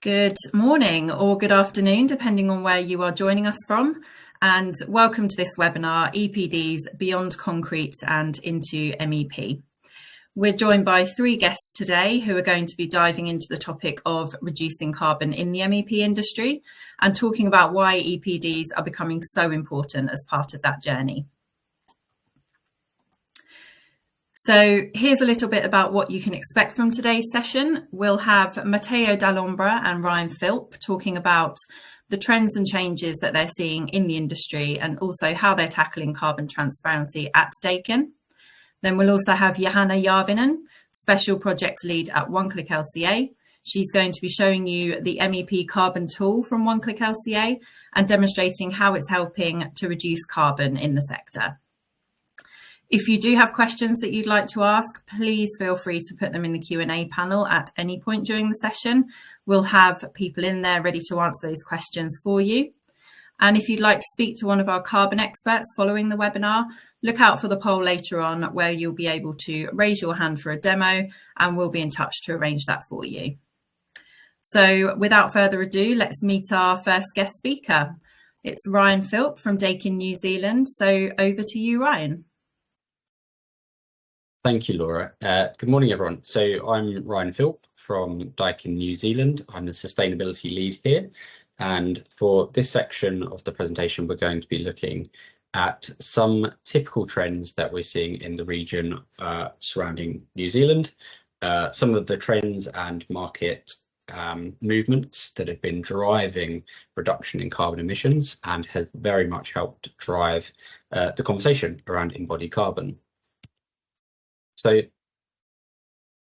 Good morning or good afternoon, depending on where you are joining us from, and welcome to this webinar, EPDs Beyond Concrete and into MEP. We're joined by three guests today who are going to be diving into the topic of reducing carbon in the MEP industry and talking about why EPDs are becoming so important as part of that journey. So here's a little bit about what you can expect from today's session. We'll have Matteo Dall'Ombra and Philp talking about the trends and changes that they're seeing in the industry and also how they're tackling carbon transparency at Daikin. Then we'll also have Johanna Jarvinen, Special Projects Lead at One Click LCA. She's going to be showing you the MEP Carbon Tool from One Click LCA and demonstrating how it's helping to reduce carbon in the sector. If you do have questions that you'd like to ask, please feel free to put them in the Q&A panel at any point during the session. We'll have people in there ready to answer those questions for you. And if you'd like to speak to one of our carbon experts following the webinar, look out for the poll later on where you'll be able to raise your hand for a demo and we'll be in touch to arrange that for you. So without further ado, let's meet our first guest speaker. It's Philp from Daikin, New Zealand. So over to you, Ryan. Thank you, Laura. Good morning, everyone. So I'm Philp from Daikin, New Zealand. I'm the sustainability lead here. And for this section of the presentation, we're going to be looking at some typical trends that we're seeing in the region surrounding New Zealand, some of the trends and market movements that have been driving reduction in carbon emissions and has very much helped drive the conversation around embodied carbon. So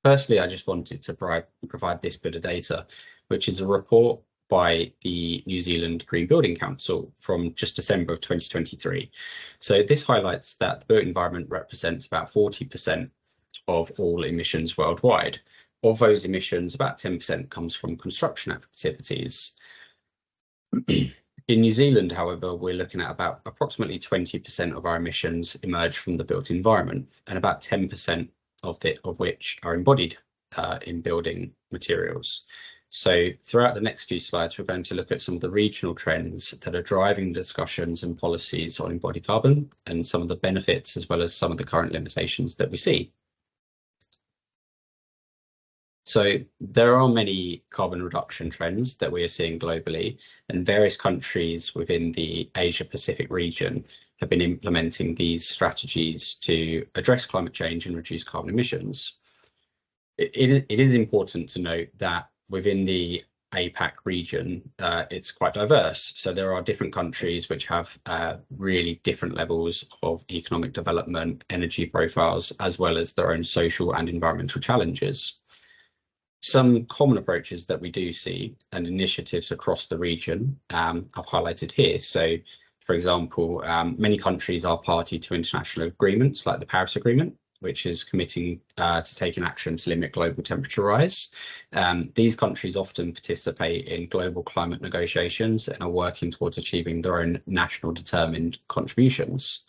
firstly, I just wanted to provide this bit of data, which is a report by the New Zealand Green Building Council from just December of 2023. So this highlights that the built environment represents about 40% of all emissions worldwide. Of those emissions, about 10% comes from construction activities. In New Zealand, however, we're looking at about approximately 20% of our emissions emerge from the built environment, and about 10% of which are embodied in building materials. So throughout the next few slides, we're going to look at some of the regional trends that are driving discussions and policies on embodied carbon and some of the benefits as well as some of the current limitations that we see. So there are many carbon reduction trends that we are seeing globally, and various countries within the Asia Pacific region have been implementing these strategies to address climate change and reduce carbon emissions. It is important to note that within the APAC region, it's quite diverse. So there are different countries which have really different levels of economic development, energy profiles, as well as their own social and environmental challenges. Some common approaches that we do see and initiatives across the region I've highlighted here. So, for example, many countries are party to international agreements like the Paris Agreement, which is committing to taking action to limit global temperature rise. These countries often participate in global climate negotiations and are working towards achieving their own national determined contributions.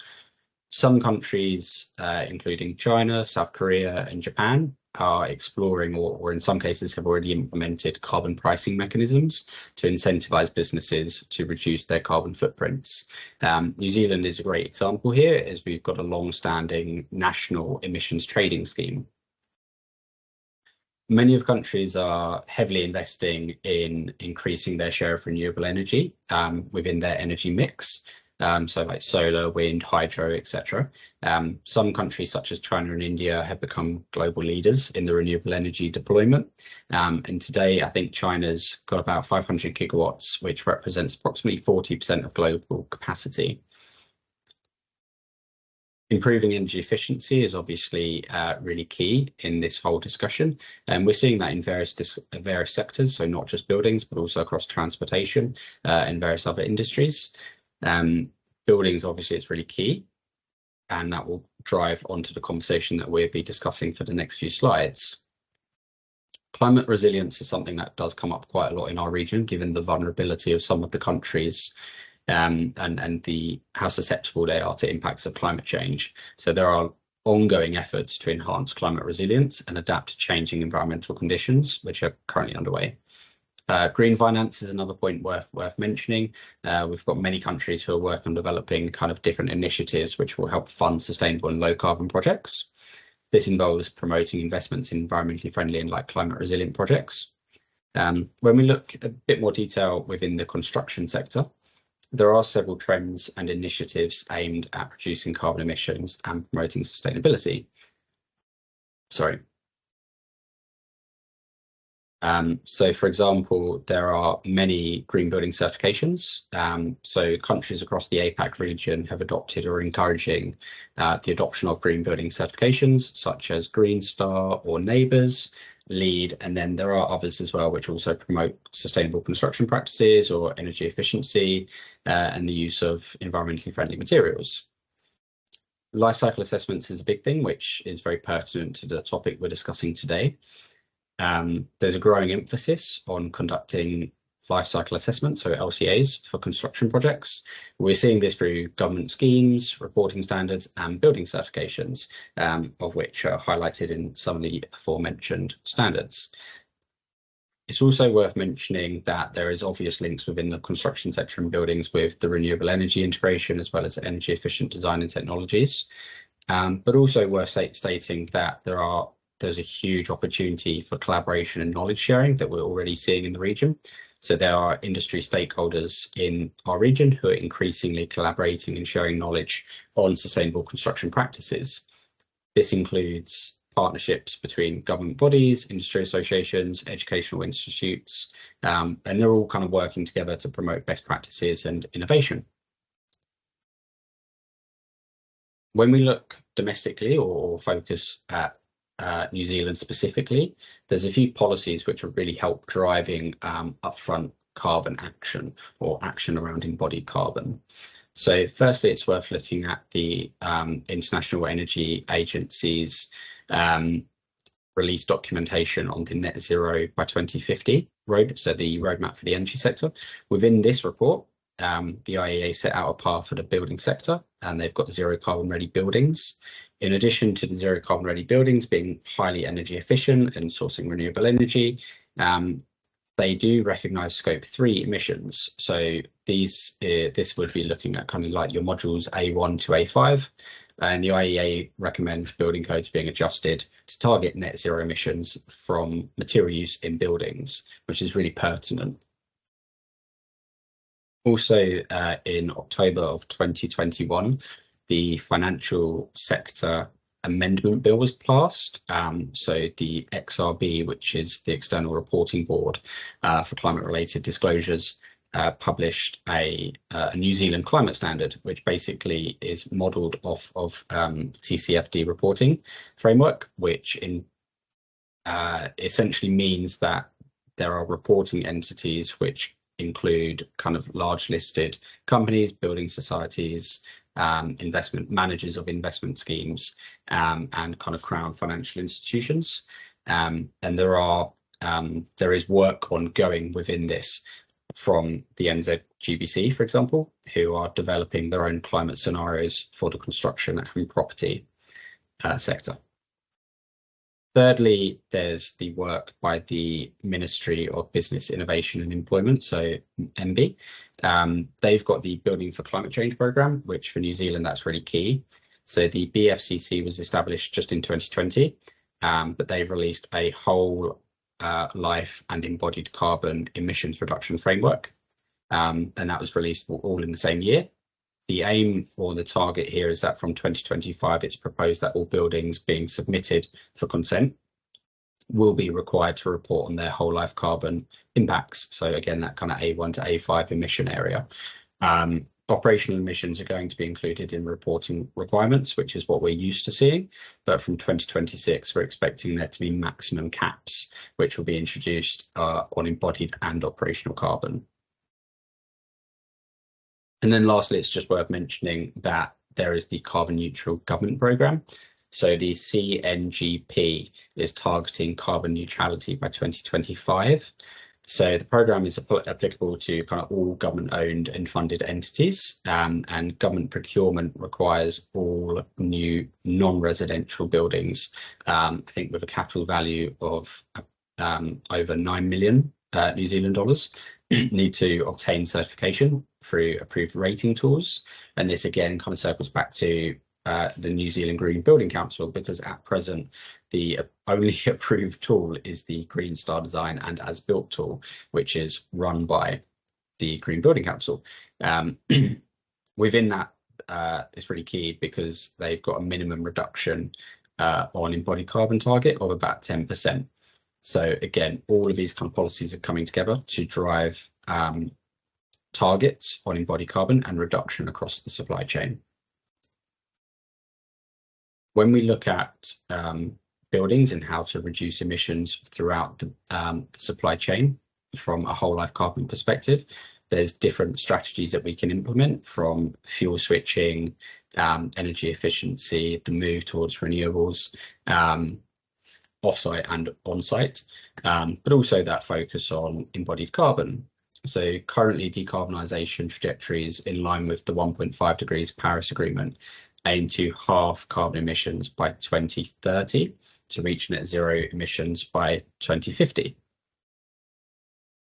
Some countries, including China, South Korea, and Japan, are exploring or in some cases have already implemented carbon pricing mechanisms to incentivize businesses to reduce their carbon footprints. New Zealand is a great example here, as we've got a long-standing national emissions trading scheme. Many of countries are heavily investing in increasing their share of renewable energy within their energy mix. So like solar, wind, hydro, etc. Some countries such as China and India have become global leaders in the renewable energy deployment. And today, I think China's got about 500 gigawatts, which represents approximately 40% of global capacity. Improving energy efficiency is obviously really key in this whole discussion. And we're seeing that in various sectors, so not just buildings, but also across transportation and various other industries. Buildings, obviously, it's really key, and that will drive onto the conversation that we'll be discussing for the next few slides. Climate resilience is something that does come up quite a lot in our region, given the vulnerability of some of the countries and how susceptible they are to impacts of climate change. So there are ongoing efforts to enhance climate resilience and adapt to changing environmental conditions, which are currently underway. Green finance is another point worth mentioning. We've got many countries who are working on developing kind of different initiatives which will help fund sustainable and low carbon projects. This involves promoting investments in environmentally friendly and like climate resilient projects. When we look a bit more detail within the construction sector, there are several trends and initiatives aimed at reducing carbon emissions and promoting sustainability. So for example, there are many green building certifications. So countries across the APAC region have adopted or are encouraging the adoption of green building certifications such as Green Star or Neighbours, LEED, and then there are others as well which also promote sustainable construction practices or energy efficiency and the use of environmentally friendly materials. Life cycle assessments is a big thing, which is very pertinent to the topic we're discussing today. There's a growing emphasis on conducting life cycle assessments, so LCAs, for construction projects. We're seeing this through government schemes, reporting standards, and building certifications, of which are highlighted in some of the aforementioned standards. It's also worth mentioning that there is obvious links within the construction sector and buildings with the renewable energy integration, as well as energy efficient design and technologies. But also worth stating that there's a huge opportunity for collaboration and knowledge sharing that we're already seeing in the region. So there are industry stakeholders in our region who are increasingly collaborating and sharing knowledge on sustainable construction practices. This includes partnerships between government bodies, industry associations, educational institutes, and they're all kind of working together to promote best practices and innovation. When we look domestically or focus at New Zealand specifically, there's a few policies which will really help driving upfront carbon action or action around embodied carbon. So firstly, it's worth looking at the International Energy Agency's released documentation on the net zero by 2050 so the roadmap for the energy sector. Within this report, the IEA set out a path for the building sector, and they've got zero carbon ready buildings. In addition to the zero carbon ready buildings being highly energy efficient and sourcing renewable energy, they do recognise scope 3 emissions. So this would be looking at kind of like your modules A1 to A5, and the IEA recommends building codes being adjusted to target net zero emissions from material use in buildings, which is really pertinent. Also, in October of 2021, the financial sector amendment bill was passed. So the XRB, which is the External Reporting Board for Climate Related Disclosures, published a New Zealand climate standard, which basically is modelled off of TCFD reporting framework, which essentially means that there are reporting entities which include kind of large listed companies, building societies, investment managers of investment schemes, and kind of crown financial institutions. And there is work ongoing within this from the NZGBC, for example, who are developing their own climate scenarios for the construction and property sector. Thirdly, there's the work by the Ministry of Business, Innovation and Employment, so MB. They've got the Building for Climate Change programme, which for New Zealand, that's really key. So the BFCC was established just in 2020, but they've released a whole life and embodied carbon emissions reduction framework, and that was released all in the same year. The aim or the target here is that from 2025, it's proposed that all buildings being submitted for consent will be required to report on their whole life carbon impacts. So again, that kind of A1 to A5 emission area. Operational emissions are going to be included in reporting requirements, which is what we're used to seeing. But from 2026, we're expecting there to be maximum caps, which will be introduced on embodied and operational carbon. And then lastly, it's just worth mentioning that there is the Carbon Neutral Government Programme. So the CNGP is targeting carbon neutrality by 2025. So the programme is applicable to kind of all government-owned and funded entities, and government procurement requires all new non-residential buildings, I think with a capital value of over 9 million New Zealand dollars, need to obtain certification through approved rating tools. And this again kind of circles back to the New Zealand Green Building Council, because at present the only approved tool is the Green Star Design and As Built tool, which is run by the Green Building Council. Within that, it's really key because they've got a minimum reduction on embodied carbon target of about 10%. So again, all of these kind of policies are coming together to drive targets on embodied carbon and reduction across the supply chain. When we look at buildings and how to reduce emissions throughout the supply chain from a whole life carbon perspective, there's different strategies that we can implement, from fuel switching, energy efficiency, the move towards renewables, offsite and on-site, but also that focus on embodied carbon. So currently decarbonisation trajectories in line with the 1.5 degrees Paris Agreement aim to halve carbon emissions by 2030 to reach net zero emissions by 2050.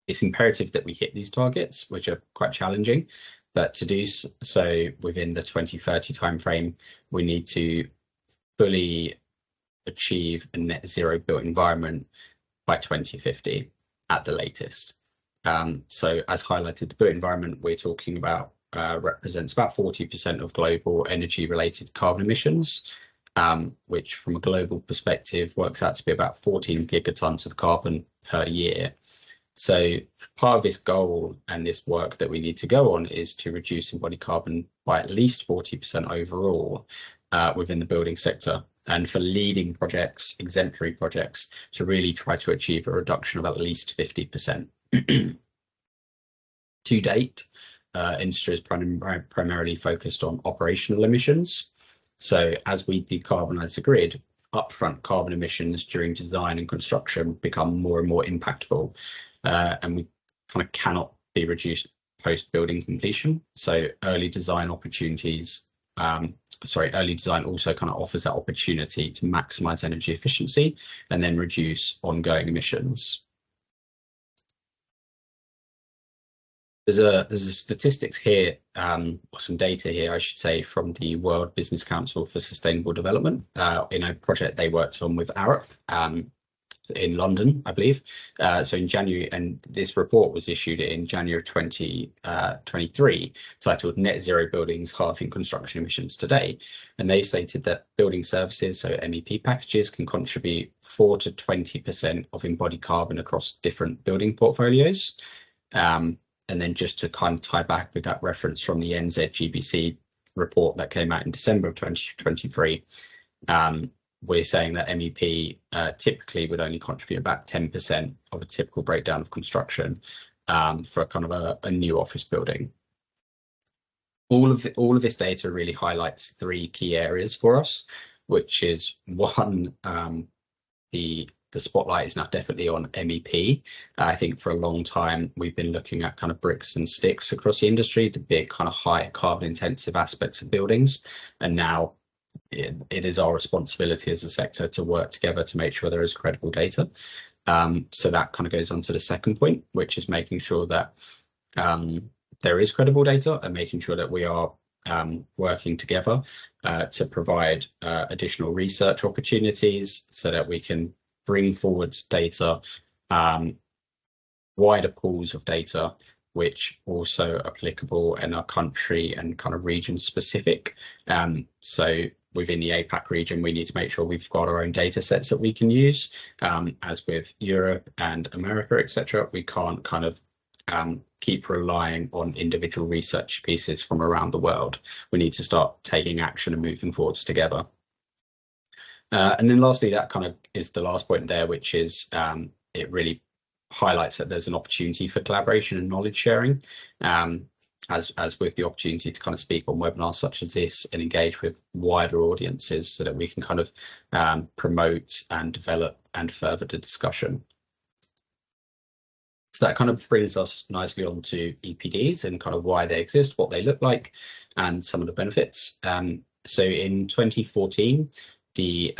It's imperative that we hit these targets, which are quite challenging, but to do so within the 2030 timeframe, we need to fully achieve a net zero built environment by 2050 at the latest. So as highlighted, the built environment we're talking about represents about 40% of global energy related carbon emissions, which from a global perspective works out to be about 14 gigatons of carbon per year. So part of this goal and this work that we need to go on is to reduce embodied carbon by at least 40% overall within the building sector, and for leading projects, exemplary projects, to really try to achieve a reduction of at least 50%. To date, industry is primarily focused on operational emissions. So as we decarbonise the grid, upfront carbon emissions during design and construction become more and more impactful, and we kind of cannot be reduced post building completion. So early design opportunities, early design also kind of offers that opportunity to maximise energy efficiency and then reduce ongoing emissions. There's a statistics here, or some data here, I should say, from the World Business Council for Sustainable Development in a project they worked on with Arup in London, I believe. So in January, and this report was issued in January 2023, titled Net Zero Buildings Halving Construction Emissions Today. And they stated that building services, so MEP packages, can contribute 4 to 20% of embodied carbon across different building portfolios. And then just to kind of tie back with that reference from the NZGBC report that came out in December of 2023, we're saying that MEP typically would only contribute about 10% of a typical breakdown of construction for kind of a new office building. All of this data really highlights 3 key areas for us, which is one, the spotlight is now definitely on MEP. I think for a long time we've been looking at kind of bricks and sticks across the industry, the big kind of high carbon intensive aspects of buildings, and now it is our responsibility as a sector to work together to make sure there is credible data. So that kind of goes on to the second point, which is making sure that there is credible data and making sure that we are working together to provide additional research opportunities so that we can bring forward data, wider pools of data, which also applicable in our country and kind of region specific. So within the APAC region, we need to make sure we've got our own data sets that we can use. As with Europe and America, etc., we can't kind of keep relying on individual research pieces from around the world. We need to start taking action and moving forwards together. And then lastly, that kind of is the last point there, which is it really highlights that there's an opportunity for collaboration and knowledge sharing, as with the opportunity to kind of speak on webinars such as this and engage with wider audiences so that we can kind of promote and develop and further the discussion. So that kind of brings us nicely on to EPDs and kind of why they exist, what they look like, and some of the benefits. So in 2014, the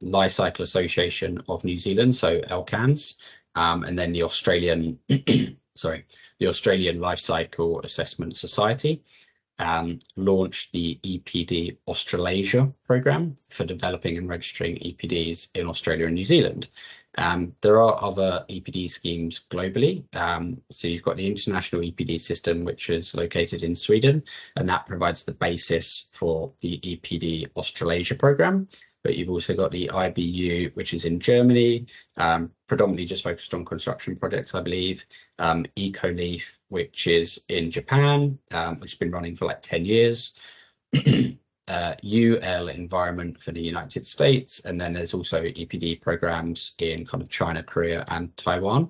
Life Cycle Association of New Zealand, so LCANZ, and then the Australian, sorry, the Australian Life Cycle Assessment Society launched the EPD Australasia program for developing and registering EPDs in Australia and New Zealand. There are other EPD schemes globally. So you've got the International EPD System, which is located in Sweden, and that provides the basis for the EPD Australasia program. But you've also got the IBU, which is in Germany, predominantly just focused on construction projects, I believe. EcoLeaf, which is in Japan, which has been running for like 10 years. UL Environment for the United States, and then there's also EPD programs in kind of China, Korea, and Taiwan.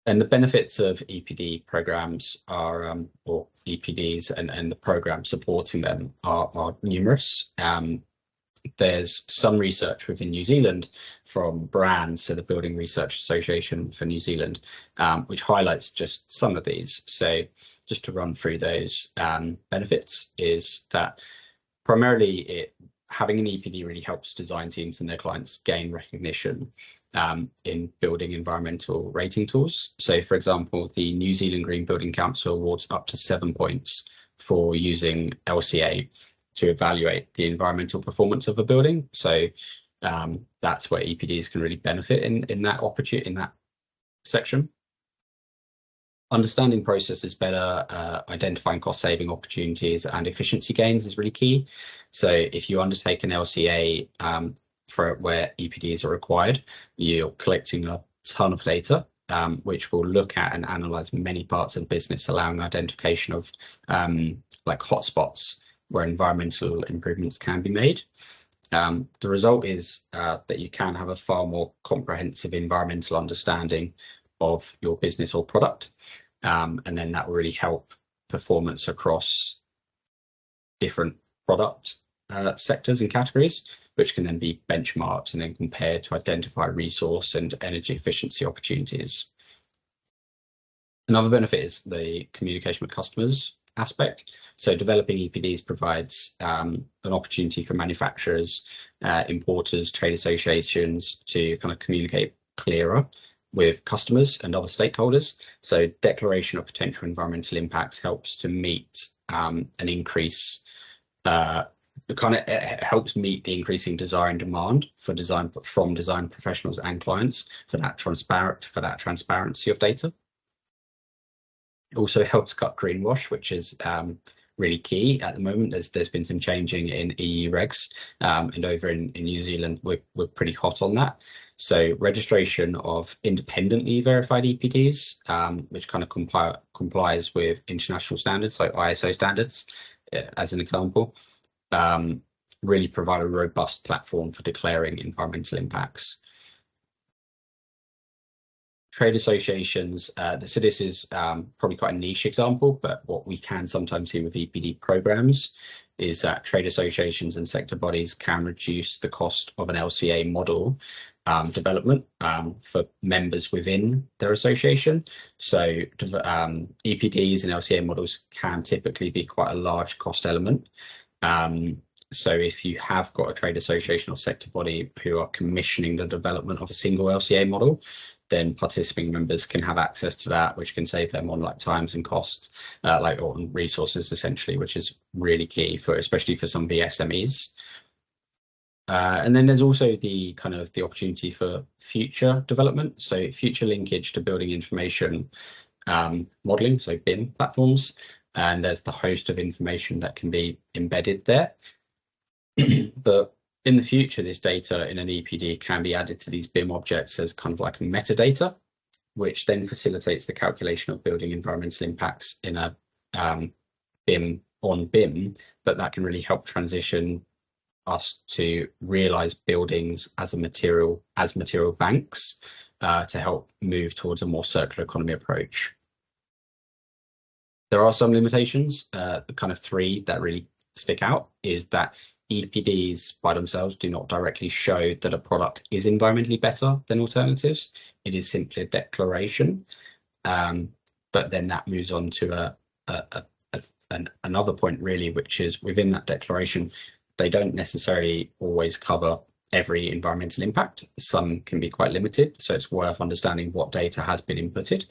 And the benefits of EPD programs are, or EPDs and the program supporting them are numerous. There's some research within New Zealand from brands, so the Building Research Association for New Zealand, which highlights just some of these. So just to run through those benefits is that primarily having an EPD really helps design teams and their clients gain recognition in building environmental rating tools. So for example, the New Zealand Green Building Council awards up to 7 points for using LCA to evaluate the environmental performance of a building. So that's where EPDs can really benefit in that opportunity, in that section. Understanding processes better, identifying cost-saving opportunities and efficiency gains is really key. So if you undertake an LCA for where EPDs are required, you're collecting a ton of data, which will look at and analyze many parts of the business, allowing identification of like hotspots where environmental improvements can be made. The result is that you can have a far more comprehensive environmental understanding of your business or product, and then that will really help performance across different product sectors and categories, which can then be benchmarked and then compared to identify resource and energy efficiency opportunities. Another benefit is the communication with customers aspect. So developing EPDs provides an opportunity for manufacturers, importers, trade associations to kind of communicate clearer with customers and other stakeholders. So declaration of potential environmental impacts helps to meet an increase, helps meet the increasing desire and demand for design from design professionals and clients for that transparency of data. It also helps cut greenwash, which is really key at the moment. There's been some changing in EU regs, and over in New Zealand, we're pretty hot on that. So registration of independently verified EPDs, which kind of complies with international standards, like ISO standards, as an example, really provide a robust platform for declaring environmental impacts. Trade associations, so this is probably quite a niche example, but what we can sometimes see with EPD programs is that trade associations and sector bodies can reduce the cost of an LCA model development for members within their association. So EPDs and LCA models can typically be quite a large cost element. So if you have got a trade association or sector body who are commissioning the development of a single LCA model, then participating members can have access to that, which can save them on like times and costs, like on resources essentially, which is really key for, especially for some of the SMEs. And then there's also the kind of the opportunity for future development. So future linkage to building information modeling, so BIM platforms, and there's the host of information that can be embedded there. But in the future, this data in an EPD can be added to these BIM objects as kind of like metadata, which then facilitates the calculation of building environmental impacts in a BIM on BIM, but that can really help transition us to realize buildings as material banks to help move towards a more circular economy approach. There are some limitations, the kind of three that really stick out is that EPDs by themselves do not directly show that a product is environmentally better than alternatives. It is simply a declaration. But then that moves on to another point really, which is within that declaration, they don't necessarily always cover every environmental impact. Some can be quite limited, so it's worth understanding what data has been inputted.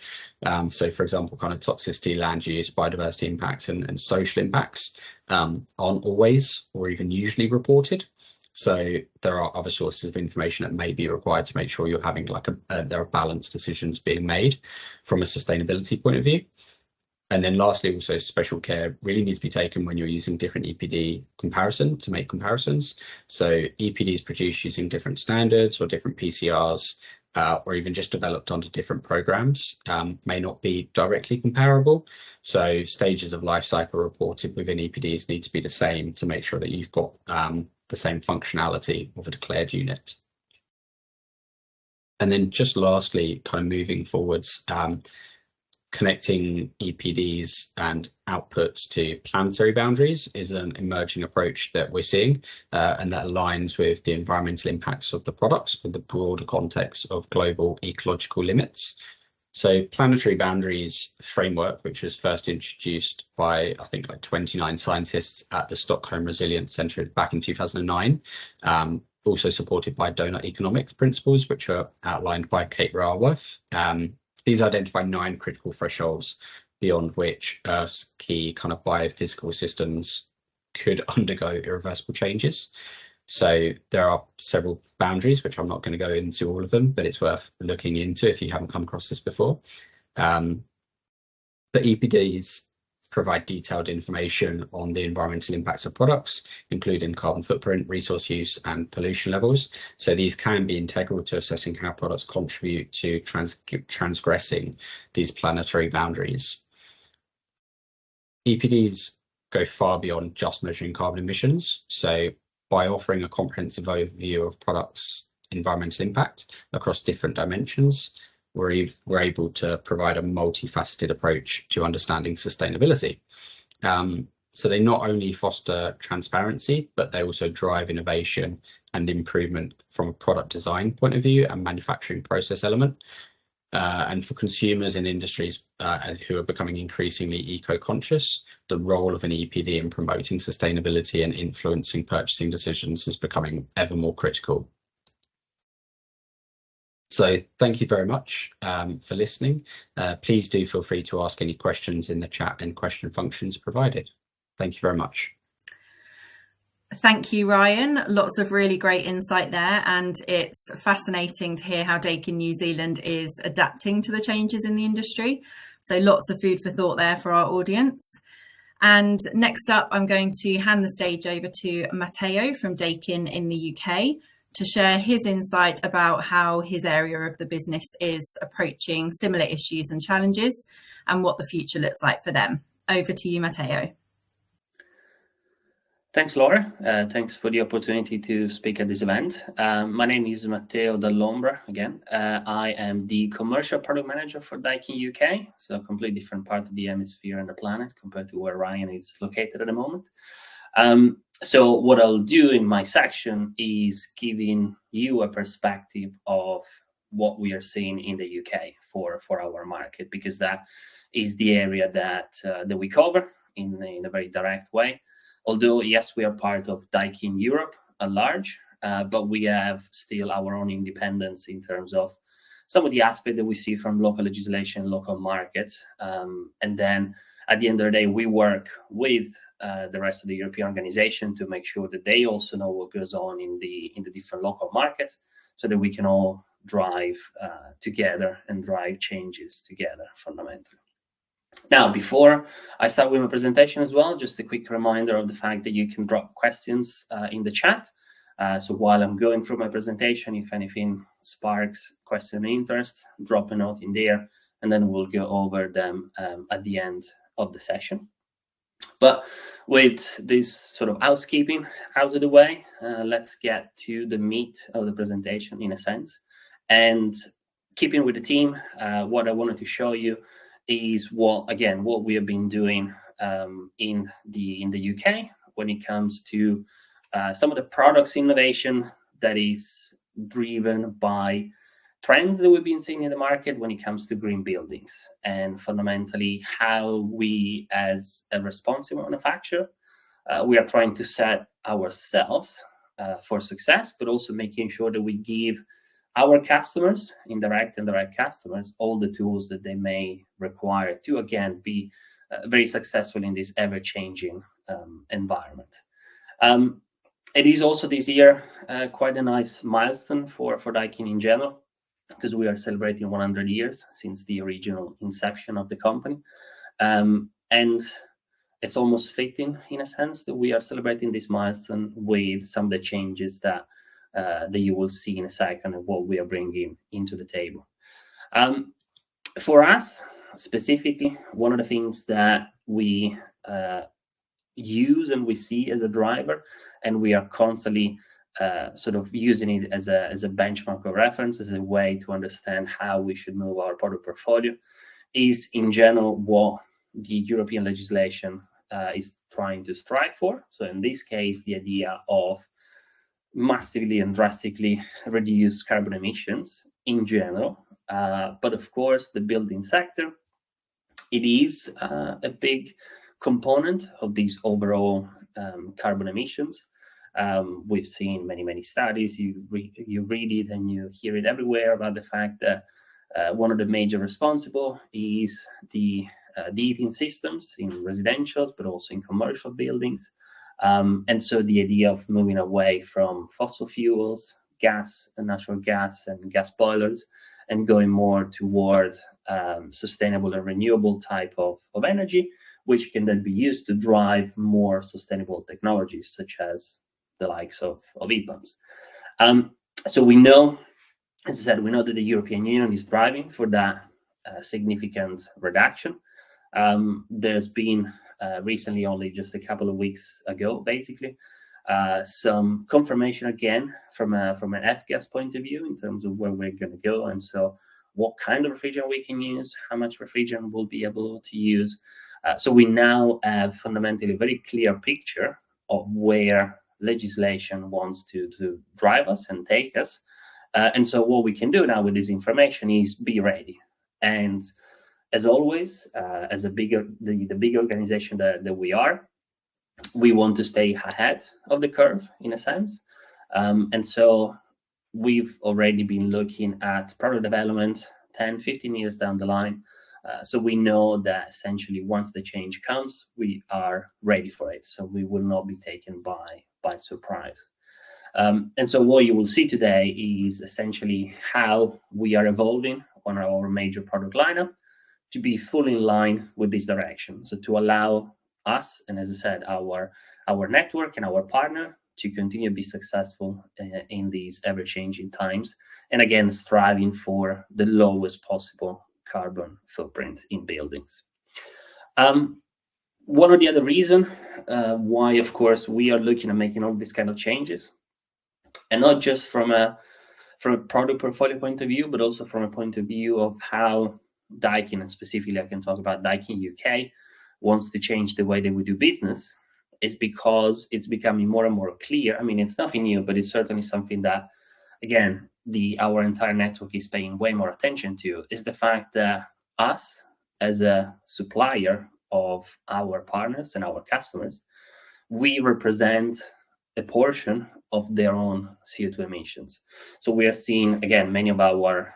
So for example, kind of toxicity, land use, biodiversity impacts and social impacts aren't always or even usually reported. So there are other sources of information that may be required to make sure you're having there are balanced decisions being made from a sustainability point of view. And then lastly, also special care really needs to be taken when you're using different EPD comparison to make comparisons. So EPDs produced using different standards or different PCRs, or even just developed onto different programs may not be directly comparable. So stages of life cycle reported within EPDs need to be the same to make sure that you've got the same functionality of a declared unit. And then just lastly, kind of moving forwards, connecting EPDs and outputs to planetary boundaries is an emerging approach that we're seeing, and that aligns with the environmental impacts of the products with the broader context of global ecological limits. So planetary boundaries framework, which was first introduced by, I think, like 29 scientists at the Stockholm Resilience Centre back in 2009, also supported by donut economics principles, which are outlined by Kate Raworth. These identify 9 critical thresholds beyond which Earth's key kind of biophysical systems could undergo irreversible changes. So there are several boundaries, which I'm not going to go into all of them, but it's worth looking into if you haven't come across this before. But EPDs provide detailed information on the environmental impacts of products, including carbon footprint, resource use, and pollution levels. So these can be integral to assessing how products contribute to transgressing these planetary boundaries. EPDs go far beyond just measuring carbon emissions. So by offering a comprehensive overview of products' environmental impact across different dimensions, we're able to provide a multifaceted approach to understanding sustainability. So they not only foster transparency, but they also drive innovation and improvement from a product design point of view and manufacturing process element. And for consumers in industries who are becoming increasingly eco-conscious, the role of an EPD in promoting sustainability and influencing purchasing decisions is becoming ever more critical. So thank you very much for listening. Please do feel free to ask any questions in the chat and question functions provided. Thank you very much. Thank you, Ryan. Lots of really great insight there, and it's fascinating to hear how Daikin New Zealand is adapting to the changes in the industry. So lots of food for thought there for our audience. And next up, I'm going to hand the stage over to Matteo from Daikin in the UK to share his insight about how his area of the business is approaching similar issues and challenges and what the future looks like for them. Over to you, Matteo. Thanks, Laura. Thanks for the opportunity to speak at this event. My name is Matteo Dall'Ombra again. I am the commercial product manager for Daikin UK, so a completely different part of the hemisphere and the planet compared to where Ryan is located at the moment. So what I'll do in my section is giving you a perspective of what we are seeing in the UK for our market, because that is the area that we cover in a very direct way. Although, yes, we are part of Daikin Europe at large, but we have still our own independence in terms of some of the aspects that we see from local legislation, local markets. And then at the end of the day, we work with the rest of the European organization to make sure that they also know what goes on in the different local markets, so that we can all drive together and drive changes together fundamentally. Now, before I start with my presentation as well, just a quick reminder of the fact that you can drop questions in the chat. So while I'm going through my presentation, if anything sparks question and interest, drop a note in there, and then we'll go over them at the end of the session. But with this sort of housekeeping out of the way, let's get to the meat of the presentation in a sense. And keeping with the theme, what I wanted to show you is what we have been doing in the UK when it comes to some of the products innovation that is driven by trends that we've been seeing in the market when it comes to green buildings, and fundamentally how we, as a responsible manufacturer, we are trying to set ourselves for success, but also making sure that we give our customers, indirect and direct customers, all the tools that they may require to, again, be very successful in this ever-changing environment. It is also this year quite a nice milestone for Daikin in general, because we are celebrating 100 years since the original inception of the company. And it's almost fitting, in a sense, that we are celebrating this milestone with some of the changes that you will see in a second and what we are bringing into the table. For us, specifically, one of the things that we use and we see as a driver, and we are constantly sort of using it as a benchmark of reference, as a way to understand how we should move our product portfolio, is in general what the European legislation is trying to strive for. So in this case, the idea of massively and drastically reduce carbon emissions in general. But of course, the building sector, it is a big component of these overall carbon emissions. We've seen many studies. You read it and you hear it everywhere about the fact that one of the major responsible is the heating systems in residentials, but also in commercial buildings. And so the idea of moving away from fossil fuels, natural gas and gas boilers, and going more toward sustainable and renewable type of energy, which can then be used to drive more sustainable technologies, such as the likes of heat pumps. So we know, as I said, we know that the European Union is driving for that significant reduction. There's been recently, only just a couple of weeks ago, basically, some confirmation again from an F-gas point of view in terms of where we're going to go, and so what kind of refrigerant we can use, how much refrigerant we'll be able to use. So we now have fundamentally a very clear picture of where legislation wants to drive us and take us. And so what we can do now with this information is be ready. And as always, as the big organization that we are, we want to stay ahead of the curve, in a sense. And so we've already been looking at product development 10, 15 years down the line. So we know that essentially once the change comes, we are ready for it. So we will not be taken by surprise. And so what you will see today is essentially how we are evolving on our major product lineup to be fully in line with this direction. So to allow us, and as I said, our network and our partner to continue to be successful in these ever-changing times. And again, striving for the lowest possible carbon footprint in buildings. One of the other reasons why, of course, we are looking at making all these kind of changes, and not just from a product portfolio point of view, but also from a point of view of how Daikin, and specifically I can talk about Daikin UK, wants to change the way that we do business, is because it's becoming more and more clear. I mean, it's nothing new, but it's certainly something that, again, our entire network is paying way more attention to, is the fact that us, as a supplier of our partners and our customers, we represent a portion of their own CO2 emissions. So we are seeing, again, many of our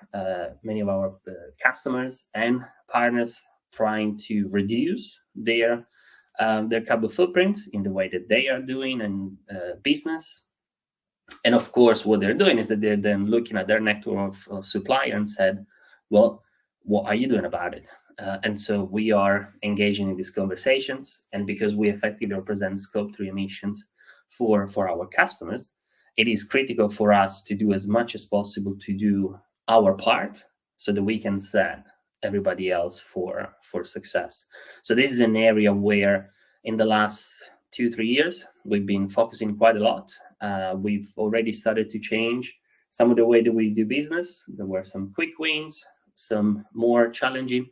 customers and partners trying to reduce their carbon footprint in the way that they are doing and business. And of course, what they're doing is that they're then looking at their network of suppliers and said, well, what are you doing about it? And so we are engaging in these conversations. And because we effectively represent Scope 3 emissions for our customers, it is critical for us to do as much as possible to do our part so that we can set everybody else for success. So this is an area where in the last 2-3 years, we've been focusing quite a lot. We've already started to change some of the way that we do business. There were some quick wins, some more challenging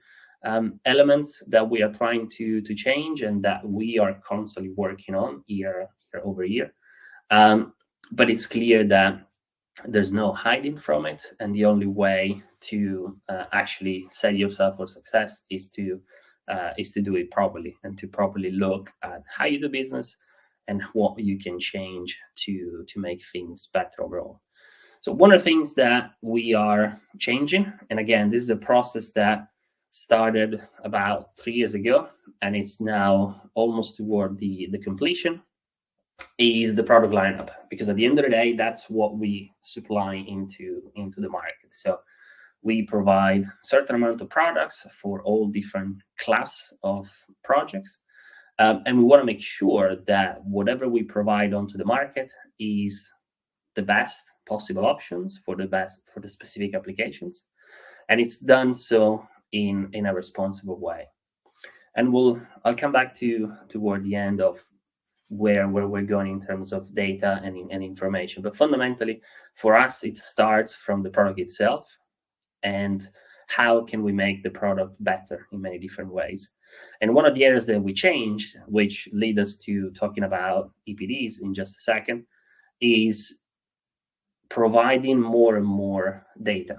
elements that we are trying to change and that we are constantly working on year over year. But it's clear that there's no hiding from it, and the only way to actually set yourself for success is to do it properly, and to properly look at how you do business and what you can change to make things better overall. So one of the things that we are changing, and again, this is a process that started about 3 years ago, and it's now almost toward the completion, is the product lineup. Because at the end of the day, that's what we supply into the market. So we provide certain amount of products for all different class of projects. And we want to make sure that whatever we provide onto the market is the best possible options for the specific applications, and it's done so in a responsible way. And I'll come back toward the end of where we're going in terms of data and information. But fundamentally, for us, it starts from the product itself and how can we make the product better in many different ways. And one of the areas that we changed, which lead us to talking about EPDs in just a second, is providing more and more data.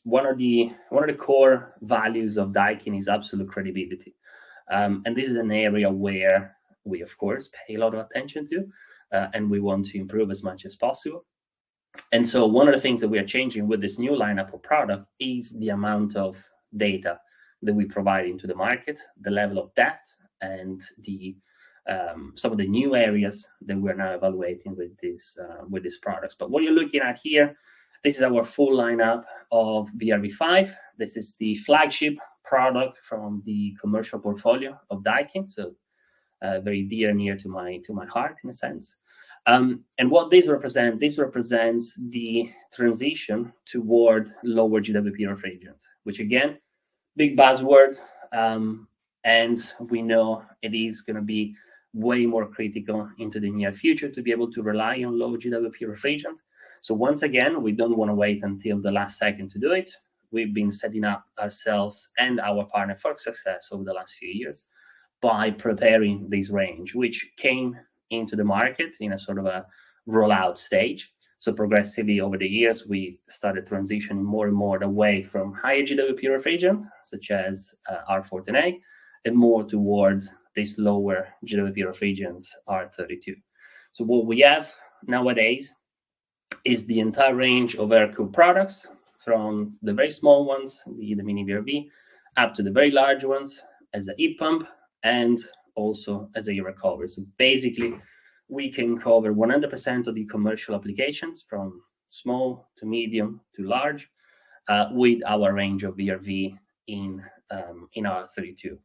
One of the core values of Daikin is absolute credibility, and this is an area where we, of course, pay a lot of attention to, and we want to improve as much as possible. And so one of the things that we are changing with this new lineup of product is the amount of data that we provide into the market, the level of depth, and the some of the new areas that we're now evaluating with these products. But what you're looking at here, this is our full lineup of VRV5. This is the flagship product from the commercial portfolio of Daikin, so very dear and near to my heart in a sense. And what this represents the transition toward lower GWP refrigerant, which again, big buzzword, and we know it is going to be way more critical into the near future to be able to rely on low GWP refrigerant. So once again, we don't want to wait until the last second to do it. We've been setting up ourselves and our partner for success over the last few years by preparing this range, which came into the market in a sort of a rollout stage. So progressively over the years, we started transitioning more and more away from higher GWP refrigerant, such as R14A, and more towards this lower GWP refrigerant R32. So what we have nowadays is the entire range of air-cooled products, from the very small ones, the mini VRV, up to the very large ones as a heat pump and also as a heat recovery. So basically, we can cover 100% of the commercial applications from small to medium to large with our range of VRV in R32.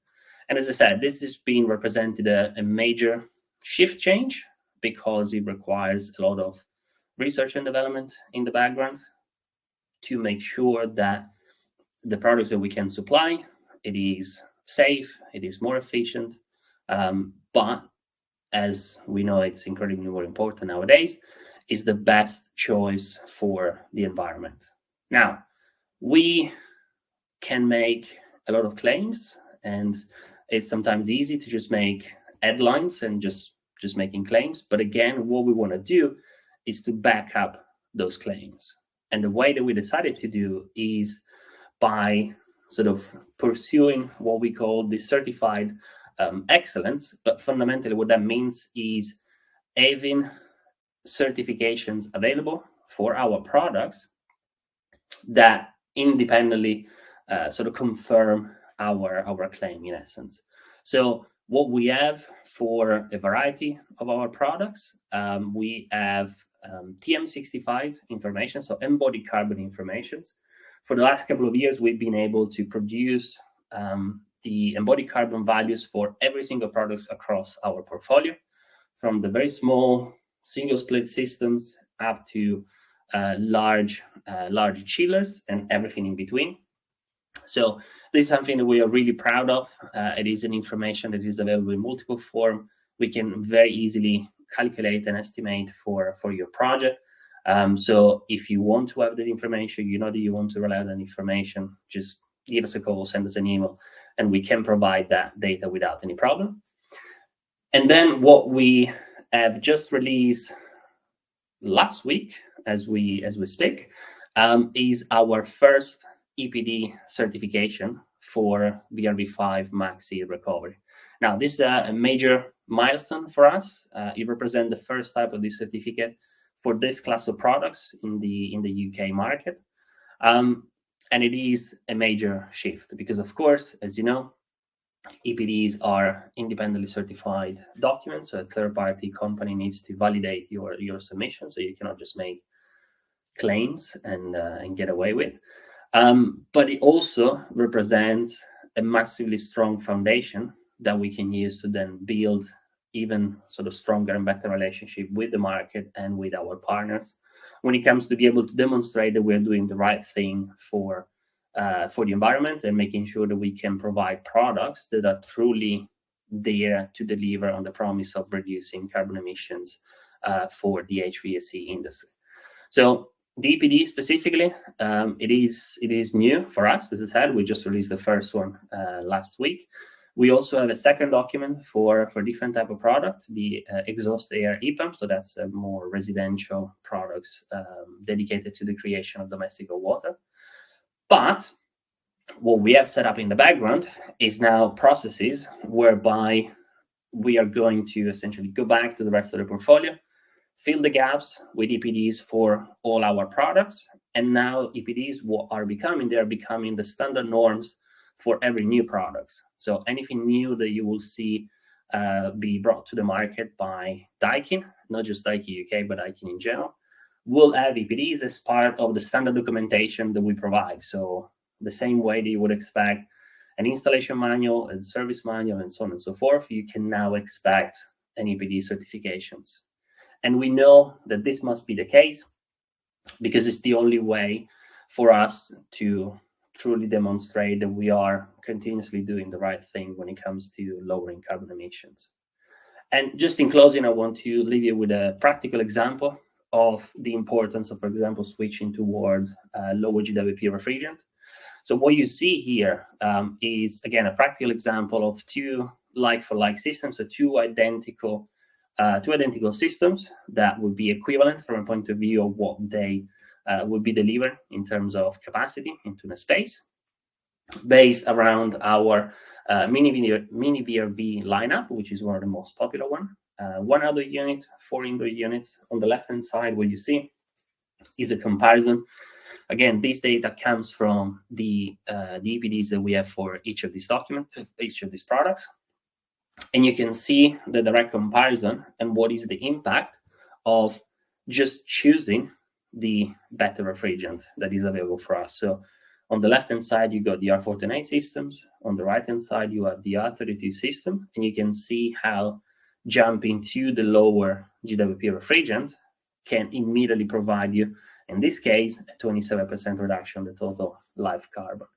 And as I said, this is being represented a major shift change because it requires a lot of research and development in the background to make sure that the products that we can supply, it is safe, it is more efficient, but as we know, it's incredibly more important nowadays, is the best choice for the environment. Now, we can make a lot of claims, and it's sometimes easy to just make headlines and just making claims. But again, what we want to do is to back up those claims. And the way that we decided to do is by sort of pursuing what we call the certified excellence. But fundamentally, what that means is having certifications available for our products that independently sort of confirm our claim in essence. So what we have for a variety of our products, we have TM65 information, so embodied carbon information. For the last couple of years, we've been able to produce the embodied carbon values for every single product across our portfolio, from the very small single split systems up to large chillers and everything in between. So this is something that we are really proud of. It is an information that is available in multiple forms. We can very easily calculate and estimate for your project. So if you want to have that information, you know that you want to rely on that information, just give us a call, send us an email, and we can provide that data without any problem. And then what we have just released last week, as we speak, is our first EPD certification for VRV5 Max Heat Recovery. Now, this is a major milestone for us. It represents the first type of this certificate for this class of products in the UK market. And it is a major shift because, of course, as you know, EPDs are independently certified documents. So a third-party company needs to validate your submission. So you cannot just make claims and get away with. But it also represents a massively strong foundation that we can use to then build even sort of stronger and better relationship with the market and with our partners when it comes to be able to demonstrate that we're doing the right thing for the environment and making sure that we can provide products that are truly there to deliver on the promise of reducing carbon emissions for the HVAC industry. So the EPD specifically, it is new for us. As I said, we just released the first one last week. We also have a second document for different type of product, the exhaust air EPAM. So that's more residential products dedicated to the creation of domestic water. But what we have set up in the background is now processes whereby we are going to essentially go back to the rest of the portfolio, fill the gaps with EPDs for all our products. And now EPDs, what are becoming? They are becoming the standard norms for every new product. So anything new that you will see be brought to the market by Daikin, not just Daikin UK, but Daikin in general, will have EPDs as part of the standard documentation that we provide. So the same way that you would expect an installation manual and service manual and so on and so forth, you can now expect an EPD certifications. And we know that this must be the case because it's the only way for us to truly demonstrate that we are continuously doing the right thing when it comes to lowering carbon emissions. And just in closing, I want to leave you with a practical example of the importance of, for example, switching toward lower GWP refrigerant. So what you see here is, again, a practical example of two like-for-like systems, so two identical systems that would be equivalent from a point of view of what they would be delivered in terms of capacity into the space, based around our mini VRV lineup, which is one of the most popular one. One outdoor unit, 4 indoor units. On the left-hand side, what you see is a comparison. Again, this data comes from the EPDs that we have for each of these documents, each of these products. And you can see the direct comparison and what is the impact of just choosing the better refrigerant that is available for us. So on the left-hand side, you got the R410A systems. On the right-hand side, you have the R32 system. And you can see how jumping to the lower GWP refrigerant can immediately provide you, in this case, a 27% reduction in the total life carbon.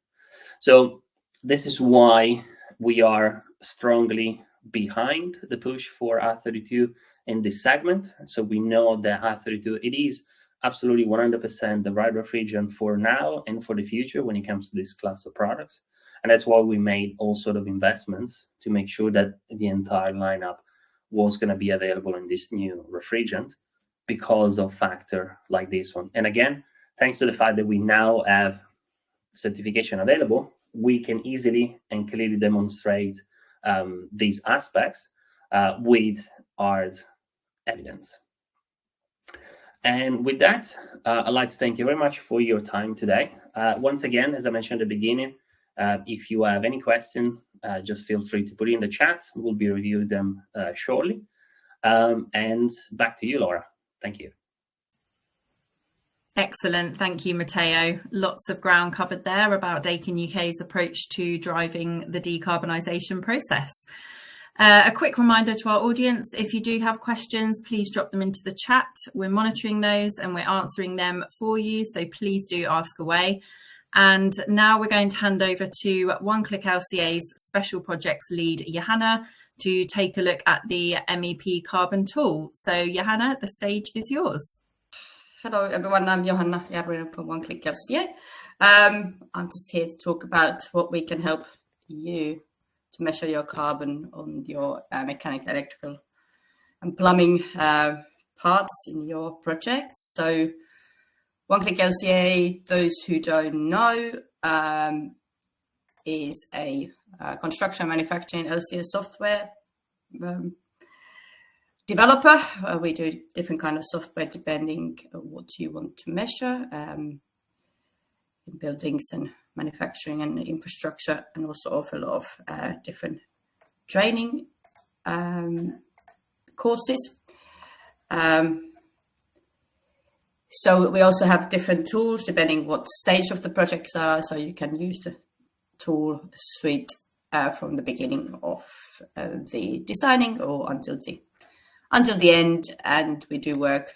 So this is why we are strongly behind the push for R32 in this segment. So we know that R32, it is absolutely 100% the right refrigerant for now and for the future when it comes to this class of products. And that's why we made all sort of investments to make sure that the entire lineup was going to be available in this new refrigerant because of factor like this one. And again, thanks to the fact that we now have certification available, we can easily and clearly demonstrate these aspects with hard evidence. And with that, I'd like to thank you very much for your time today. Once again, as I mentioned at the beginning, if you have any question, just feel free to put it in the chat. We'll be reviewing them shortly. And back to you, Laura. Thank you. Excellent. Thank you, Matteo. Lots of ground covered there about Daikin UK's approach to driving the decarbonisation process. A quick reminder to our audience, if you do have questions, please drop them into the chat. We're monitoring those and we're answering them for you, so please do ask away. And now we're going to hand over to One Click LCA's Special Projects Lead, Johanna, to take a look at the MEP Carbon Tool. So Johanna, the stage is yours. Hello everyone, I'm Johanna Jarvinen from One Click LCA. I'm just here to talk about what we can help you to measure your carbon on your mechanical, electrical and plumbing parts in your projects. So One Click LCA, those who don't know, is a construction manufacturing LCA software developer. We do different kind of software depending on what you want to measure in buildings and manufacturing and infrastructure, and also offer a lot of different training courses. So we also have different tools depending what stage of the projects are. So you can use the tool suite from the beginning of the designing or until the end. And we do work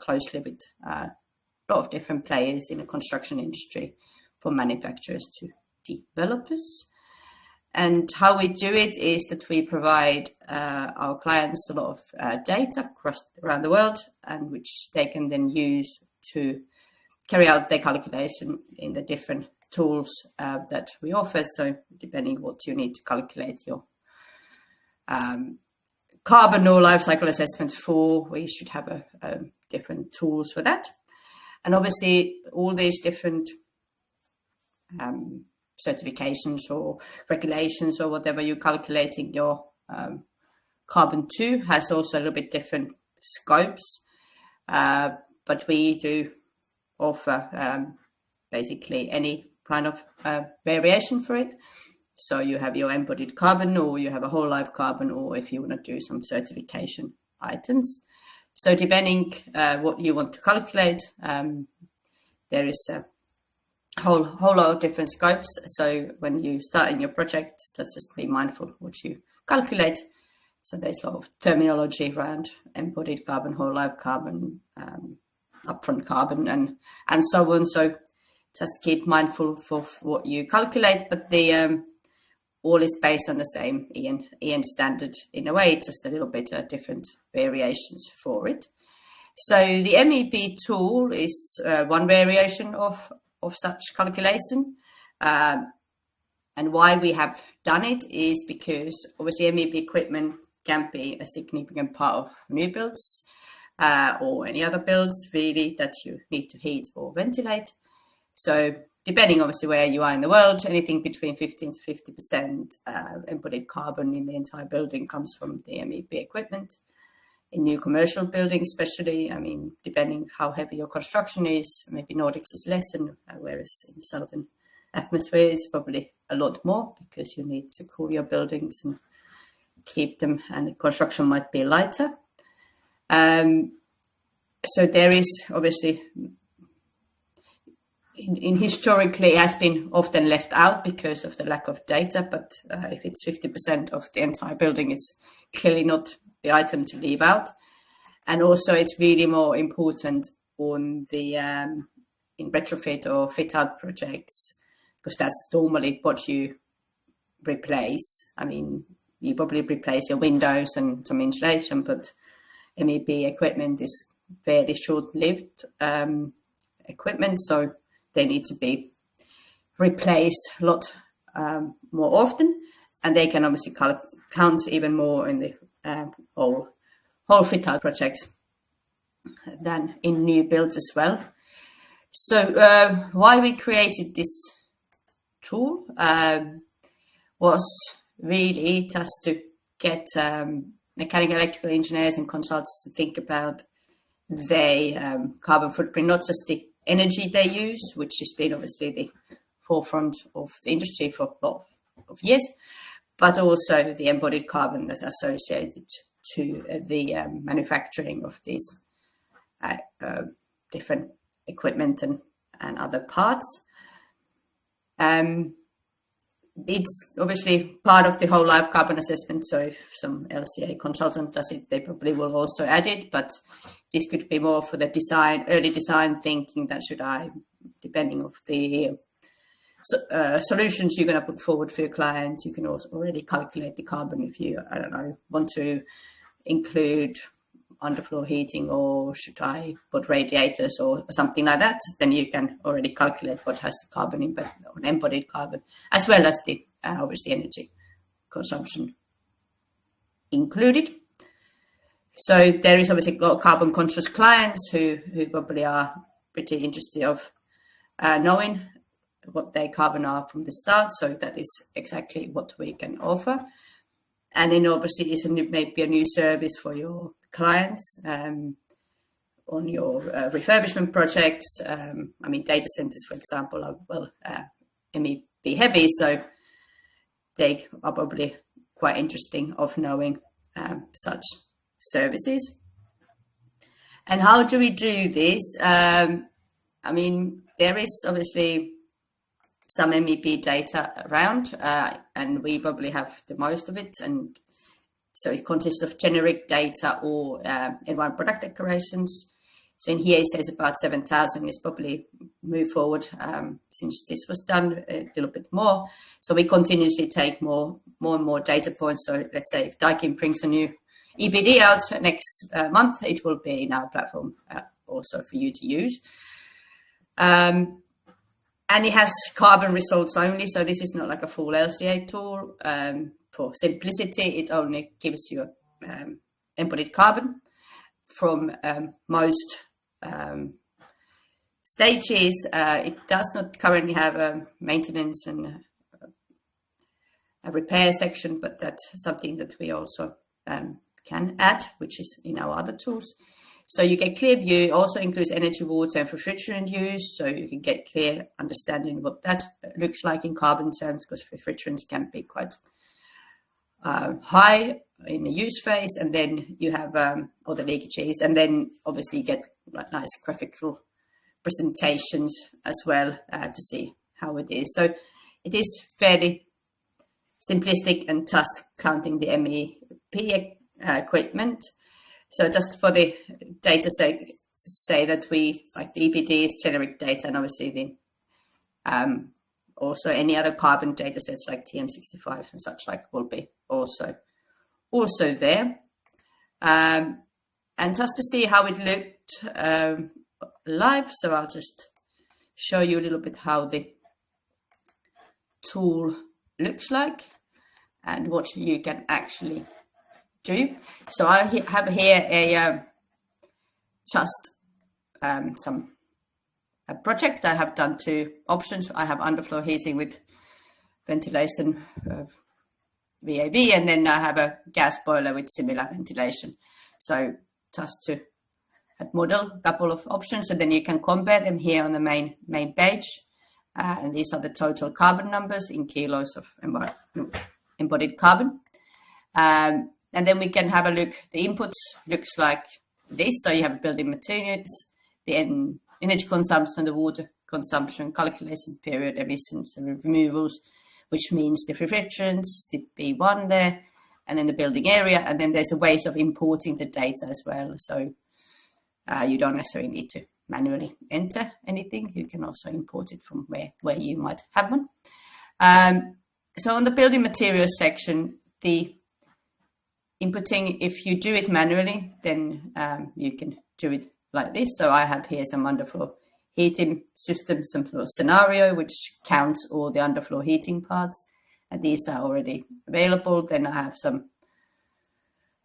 closely with a lot of different players in the construction industry, from manufacturers to developers. And how we do it is that we provide our clients a lot of data around the world, and which they can then use to carry out their calculation in the different tools that we offer. So depending what you need to calculate your carbon or life cycle assessment for, we should have different tools for that. And obviously all these different certifications or regulations or whatever you're calculating your carbon to has also a little bit different scopes, but we do offer basically any kind of variation for it. So you have your embodied carbon, or you have a whole life carbon, or if you want to do some certification items. So depending what you want to calculate, there is a whole lot of different scopes. So when you start in your project, just be mindful what you calculate. So there's a lot of terminology around embodied carbon, whole life carbon, upfront carbon, and so on. So just keep mindful of what you calculate, but the all is based on the same EN standard in a way, just a little bit different variations for it. So the MEP tool is one variation of such calculation. And why we have done it is because obviously MEP equipment can be a significant part of new builds or any other builds really that you need to heat or ventilate. So depending obviously where you are in the world, anything between 15 to 50% embodied carbon in the entire building comes from the MEP equipment. In new commercial buildings especially, I mean, depending how heavy your construction is, maybe Nordics is less, and whereas in the southern atmosphere it's probably a lot more, because you need to cool your buildings and keep them, and the construction might be lighter. So there is obviously, in historically, it has been often left out because of the lack of data, but if it's 50% of the entire building, it's clearly not the item to leave out. And also it's really more important on the in retrofit or fit out projects, because that's normally what you replace. I mean, you probably replace your windows and some insulation, but MEP equipment is fairly short-lived equipment, so they need to be replaced a lot more often, and they can obviously count even more in the whole fit-out projects than in new builds as well. So why we created this tool was really just to get mechanical electrical engineers and consultants to think about their carbon footprint, not just the energy they use, which has been obviously the forefront of the industry for a lot of years, but also the embodied carbon that's associated to the manufacturing of these different equipment and other parts. It's obviously part of the whole life carbon assessment, so if some LCA consultant does it, they probably will also add it, but this could be more for the design, early design thinking, that should I, depending on the solutions you're going to put forward for your clients, you can also already calculate the carbon if you, I don't know, want to include underfloor heating, or should I put radiators or something like that, then you can already calculate what has the carbon embodied carbon, as well as the obviously energy consumption included. So there is obviously a lot of carbon conscious clients who probably are pretty interested of knowing what their carbon are from the start. So that is exactly what we can offer. And then obviously it's maybe a new service for your clients on your refurbishment projects. I mean, data centers, for example, are MEP heavy, so they are probably quite interesting of knowing such services. And how do we do this? I mean, there is obviously some MEP data around, and we probably have the most of it. And so it consists of generic data or environment product declarations. So in here it says about 7,000. It's probably moved forward since this was done a little bit more. So we continuously take more and more data points. So let's say if Daikin brings a new EPD out next month, it will be in our platform also for you to use. And it has carbon results only. So this is not like a full LCA tool. For simplicity, it only gives you embodied carbon from most stages. It does not currently have a maintenance and a repair section, but that's something that we also can add, which is in our other tools. So you get clear view. It also includes energy, water, and refrigerant use, so you can get clear understanding what that looks like in carbon terms, because refrigerants can be quite high in the use phase, and then you have all the leakages, and then obviously you get like nice graphical presentations as well to see how it is. So it is fairly simplistic and just counting the MEP equipment. So just for the data sake, say that we like the EPDs, generic data, and obviously the also any other carbon data sets like TM65 and such like will be also there. And just to see how it looked live, so I'll just show you a little bit how the tool looks like and what you can actually do. So I have here a a project. I have done 2 options. I have underfloor heating with ventilation VAV, and then I have a gas boiler with similar ventilation. So just to model a couple of options, and then you can compare them here on the main page. And these are the total carbon numbers in kilos of embodied carbon. And then we can have a look. The inputs looks like this. So you have building materials, the energy consumption, the water consumption, calculation period, emissions and removals, which means the refrigerants, the B1 there, and then the building area. And then there's a ways of importing the data as well. So you don't necessarily need to manually enter anything. You can also import it from where you might have one. So on the building materials section, the inputting, if you do it manually, then you can do it like this. So I have here some underfloor heating system, some sort of scenario which counts all the underfloor heating parts, and these are already available. Then I have some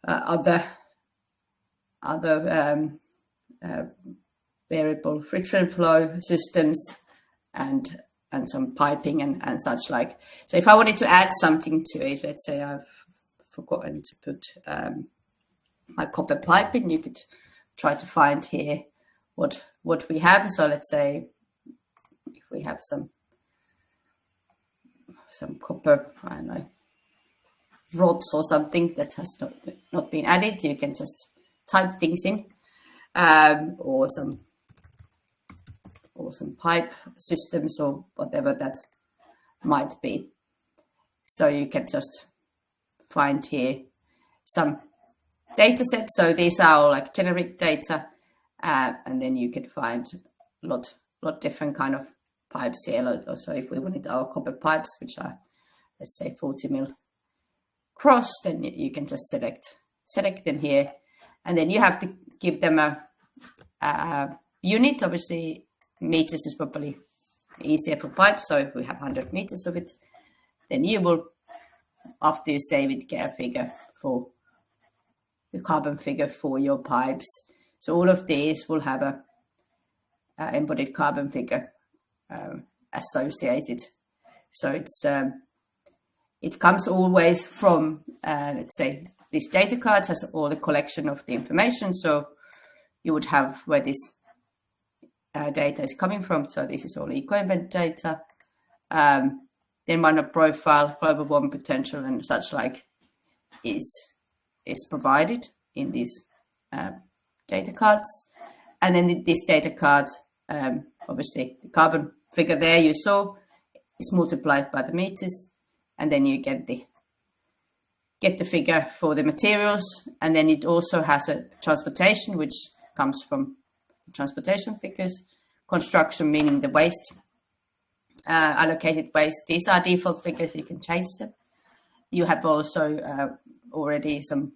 other variable refrigerant flow systems and some piping and such like. So if I wanted to add something to it, let's say I've forgotten to put my copper piping, you could try to find here what we have. So let's say if we have some copper, I don't know, rods or something that has not been added, you can just type things in, or some pipe systems or whatever that might be. So you can just find here some data sets. So these are all like generic data, and then you can find a lot different kind of pipes here. Also, if we wanted our copper pipes, which are, let's say, 40 mil cross, then you can just select them here, and then you have to give them a unit. Obviously, meters is probably easier for pipes. So if we have 100 meters of it, then you will, after you save it, get a figure for the carbon figure for your pipes. So all of these will have a embodied carbon figure associated. So it comes always from, let's say, this data card has all the collection of the information. So you would have where this data is coming from. So this is all eco-event data. Then minor profile, global warming potential, and such like is provided in these data cards. And then this data card, obviously the carbon figure there you saw is multiplied by the meters, and then you get the figure for the materials. And then it also has a transportation, which comes from transportation figures. Construction, meaning the waste, allocated waste. These are default figures, you can change them. You have also already some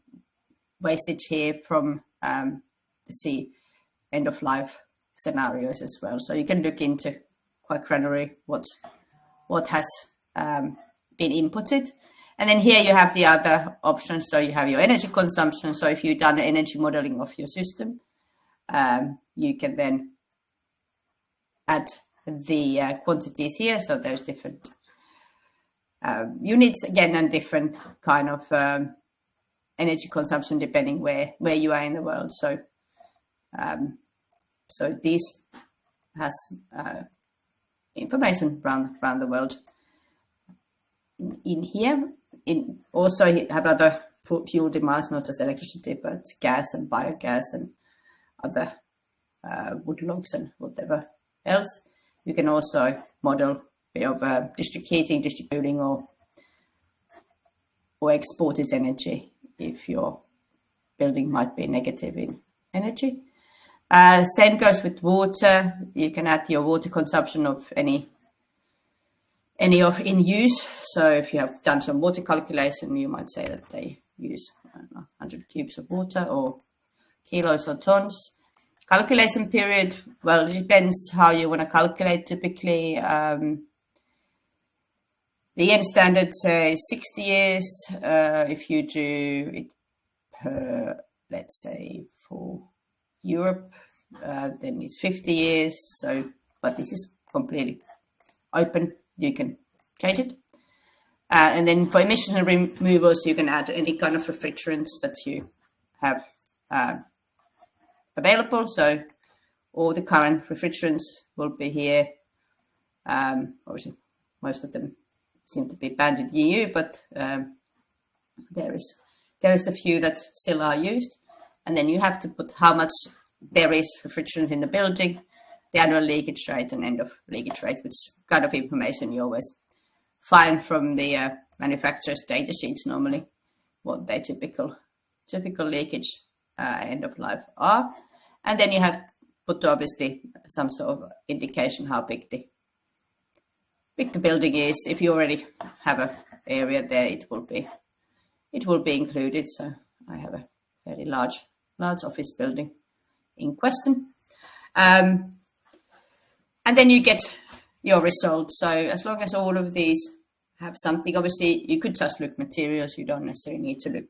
wastage here from the end of life scenarios as well. So you can look into quite granularly what has been inputted. And then here you have the other options. So you have your energy consumption. So if you've done energy modeling of your system, you can then add the quantities here. So there's different units again, and different kind of energy consumption depending where you are in the world. So so this has information around the world in here. Also you have other fuel demands, not just electricity, but gas and biogas and other wood logs and whatever else. You can also model a bit of district heating, district cooling, or exported energy if your building might be negative in energy. Same goes with water. You can add your water consumption of any of in use. So if you have done some water calculation, you might say that they use 100 cubes of water or kilos or tons. Calculation period, well, it depends how you want to calculate. Typically, the EN standard says 60 years. If you do it per, let's say, for Europe, then it's 50 years. So, but this is completely open. You can change it. And then for emission removals, you can add any kind of refrigerants that you have available. So all the current refrigerants will be here. Obviously, most of them seem to be banned in the EU, but there is the few that still are used. And then you have to put how much there is refrigerants in the building, the annual leakage rate and end of leakage rate, which kind of information you always find from the manufacturer's data sheets normally, what their typical leakage end of life are. And then you have put obviously some sort of indication how big the building is. If you already have an area there, it will be included. So I have a very large office building in question. And then you get your result. So as long as all of these have something, obviously you could just look materials. You don't necessarily need to look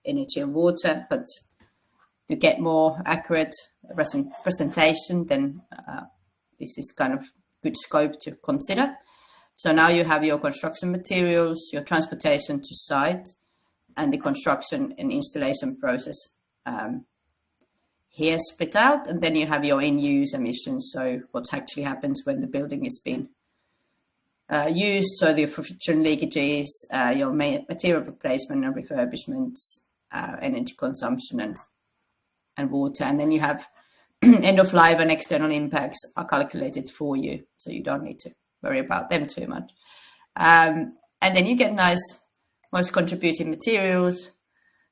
energy and water, but to get more accurate presentation, then this is kind of good scope to consider. So now you have your construction materials, your transportation to site, and the construction and installation process here split out. And then you have your in-use emissions, so what actually happens when the building is being used. So the refrigerant leakages, your material replacement and refurbishments, energy consumption and water. And then you have end of life and external impacts are calculated for you, so you don't need to worry about them too much. And then you get nice most contributing materials,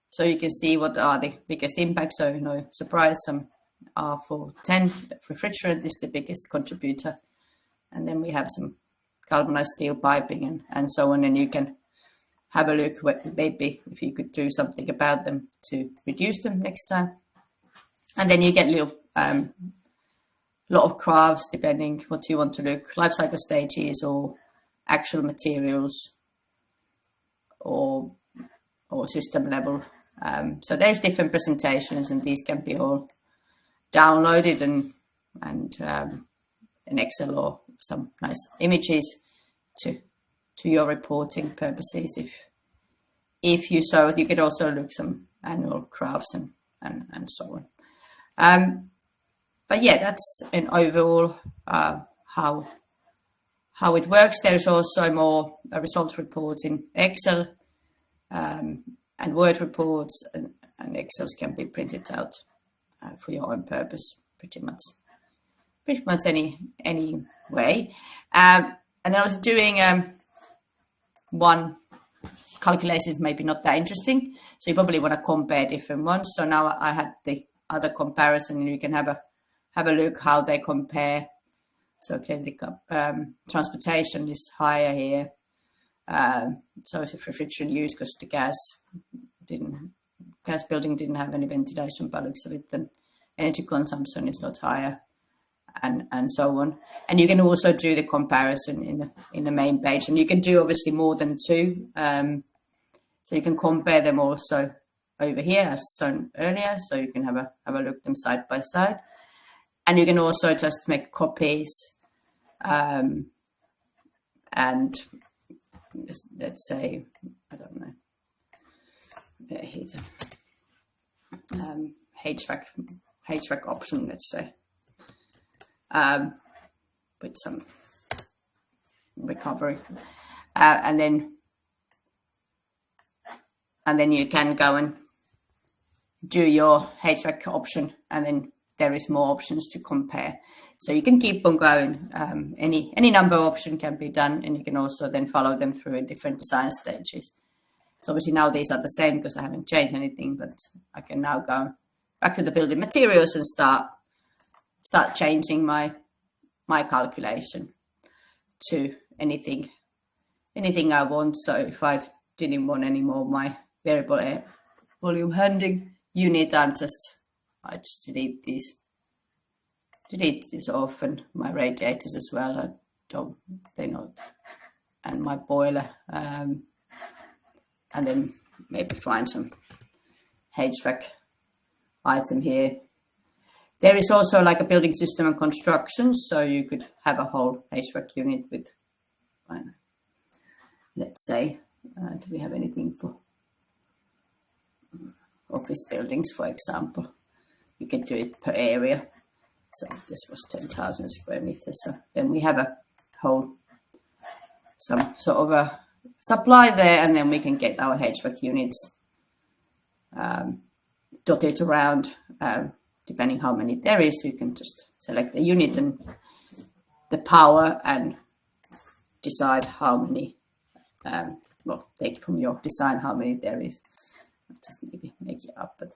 so you can see what are the biggest impacts. So no surprise, some are for 10. Refrigerant is the biggest contributor, and then we have some galvanized steel piping and so on. And you can have a look maybe if you could do something about them to reduce them next time. And then you get little lot of graphs depending what you want to look, life cycle stages or actual materials or system level. So there's different presentations, and these can be all downloaded and in Excel or some nice images to your reporting purposes. If you so, you could also look some annual graphs and so on. But yeah, that's an overall how it works. There's also more result reports in Excel and Word reports, and Excels can be printed out for your own purpose, pretty much any way. And then I was doing one calculation is maybe not that interesting, so you probably want to compare different ones. So now I had the other comparison, and you can have a look how they compare. So clearly, transportation is higher here. So it's a refrigerant use because the gas building didn't have any ventilation by looks of it. Then energy consumption is not higher, and so on. And you can also do the comparison in the main page, and you can do obviously more than two. So you can compare them also over here as shown earlier. So you can have a look them side by side, and you can also just make copies. And let's say, I don't know, HVAC option, let's say, with some recovery, and then you can go and do your HVAC option, and then there is more options to compare. So you can keep on going. Any number of options can be done, and you can also then follow them through in different design stages. So obviously now these are the same because I haven't changed anything, but I can now go back to the building materials and start changing my calculation to anything I want. So if I didn't want any more my variable air volume handling unit, I just delete this off, and my radiators as well. And my boiler, and then maybe find some HVAC item here. There is also like a building system and construction, so you could have a whole HVAC unit with, I don't know, let's say, do we have anything for office buildings, for example? You can do it per area. So this was 10,000 square meters. So then we have a whole, some sort of a supply there, and then we can get our HVAC units dotted around, depending how many there is. You can just select the unit and the power and decide how many, take from your design how many there is. I'll just maybe make it up, but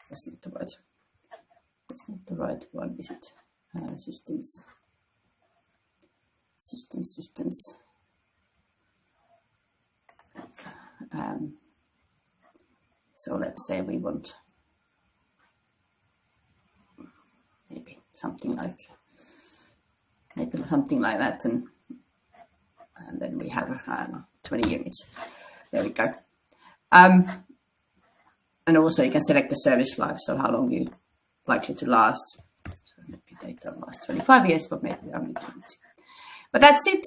that's not the right. That's not the right one, is it? Systems. So let's say we want maybe something like that, and then we have 20 units. There we go. And also you can select the service life, so how long you likely to last. So maybe data lasts 25 years, but maybe only 20. But that's it.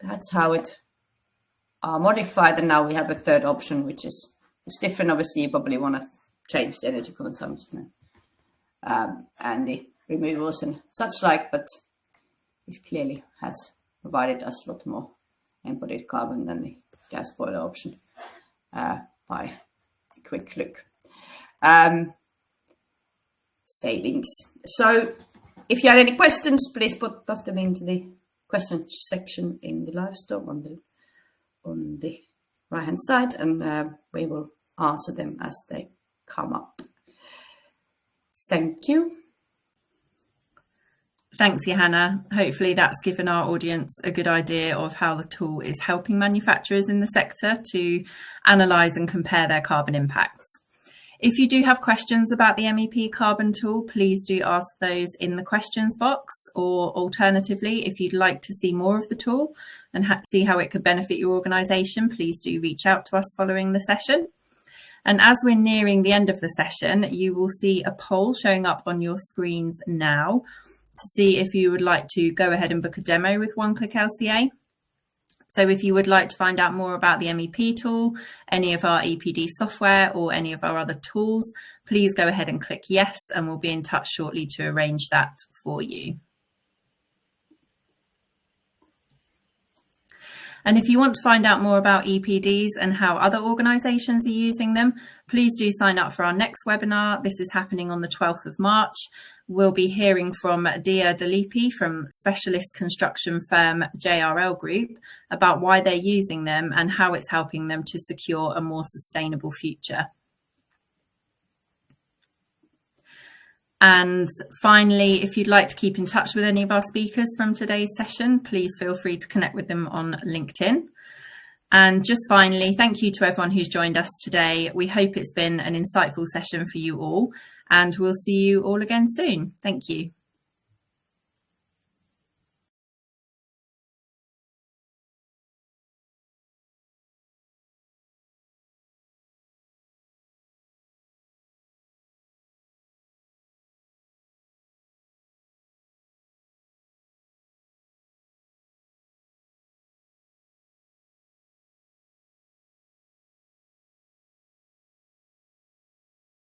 That's how it are modified. And now we have a third option, which is different. Obviously, you probably want to change the energy consumption and the removals and such like, but it clearly has provided us a lot more embodied carbon than the gas boiler option by a quick look. Savings. So if you have any questions, please put them into the question section in the live store on the right hand side, and we will answer them as they come up. Thank you. Thanks, Johanna. Hopefully that's given our audience a good idea of how the tool is helping manufacturers in the sector to analyse and compare their carbon impacts. If you do have questions about the MEP Carbon Tool, please do ask those in the questions box, or alternatively, if you'd like to see more of the tool and see how it could benefit your organisation, please do reach out to us following the session. And as we're nearing the end of the session, you will see a poll showing up on your screens now to see if you would like to go ahead and book a demo with One Click LCA. So if you would like to find out more about the MEP tool, any of our EPD software or any of our other tools, please go ahead and click yes, and we'll be in touch shortly to arrange that for you. And if you want to find out more about EPDs and how other organisations are using them, please do sign up for our next webinar. This is happening on the 12th of March. We'll be hearing from Dia Dalipi from specialist construction firm JRL Group about why they're using them and how it's helping them to secure a more sustainable future. And finally, if you'd like to keep in touch with any of our speakers from today's session, please feel free to connect with them on LinkedIn. And just finally, thank you to everyone who's joined us today. We hope it's been an insightful session for you all, and we'll see you all again soon. Thank you.